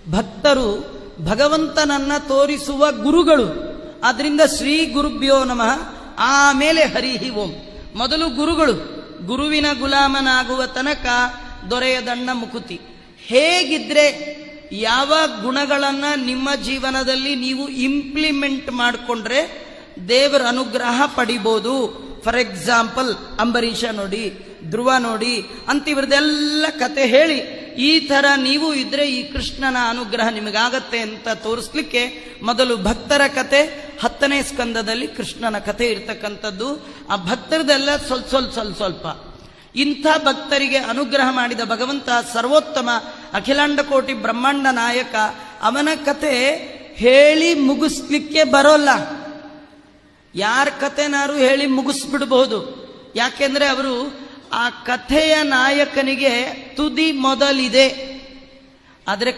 ಭಕ್ತರು ಭಗವಂತನನ್ನ ತೋರಿಸುವ ಗುರುಗಳು. ಆದ್ರಿಂದ ಶ್ರೀ ಗುರುಭ್ಯೋ ನಮಃ, ಆಮೇಲೆ ಹರಿಹಿ ಓಂ. ಮೊದಲು ಗುರುಗಳು. ಗುರುವಿನ ಗುಲಾಮನಾಗುವ ತನಕ ದೊರೆಯದಣ್ಣ ಮುಕುತಿ. ಹೇಗಿದ್ರೆ, ಯಾವ ಗುಣಗಳನ್ನ ನಿಮ್ಮ ಜೀವನದಲ್ಲಿ ನೀವು ಇಂಪ್ಲಿಮೆಂಟ್ ಮಾಡಿಕೊಂಡ್ರೆ ದೇವರ ಅನುಗ್ರಹ ಪಡಿಬೋದು. ಫಾರ್ ಎಕ್ಸಾಂಪಲ್, ಅಂಬರೀಷ ನೋಡಿ, ಧ್ರುವ ನೋಡಿ ಅಂತ ಇವ್ರದೆಲ್ಲ ಕತೆ ಹೇಳಿ, ಈ ತರ ನೀವು ಇದ್ರೆ ಈ ಕೃಷ್ಣನ ಅನುಗ್ರಹ ನಿಮಗಾಗತ್ತೆ ಅಂತ ತೋರಿಸ್ಲಿಕ್ಕೆ ಮೊದಲು ಭಕ್ತರ ಕತೆ, 10ನೇ ಸ್ಕಂದದಲ್ಲಿ ಕೃಷ್ಣನ ಕತೆ ಇರ್ತಕ್ಕಂಥದ್ದು. ಆ ಭಕ್ತರದೆಲ್ಲ ಸ್ವಲ್ಪ ಇಂಥ ಭಕ್ತರಿಗೆ ಅನುಗ್ರಹ ಮಾಡಿದ ಭಗವಂತ ಸರ್ವೋತ್ತಮ, ಅಖಿಲಾಂಡ ಕೋಟಿ ಬ್ರಹ್ಮಾಂಡ ನಾಯಕ. ಅವನ ಕತೆ ಹೇಳಿ ಮುಗಿಸ್ಲಿಕ್ಕೆ ಬರೋಲ್ಲ. ಯಾರ ಕತೆನಾರು ಹೇಳಿ ಮುಗಿಸ್ಬಿಡ್ಬಹುದು. ಯಾಕೆಂದ್ರೆ ಅವರು ಆ ಕಥೆಯ ನಾಯಕನಿಗೆ ತುದಿ ಮೊದಲಿದೆ. ಆದರೆ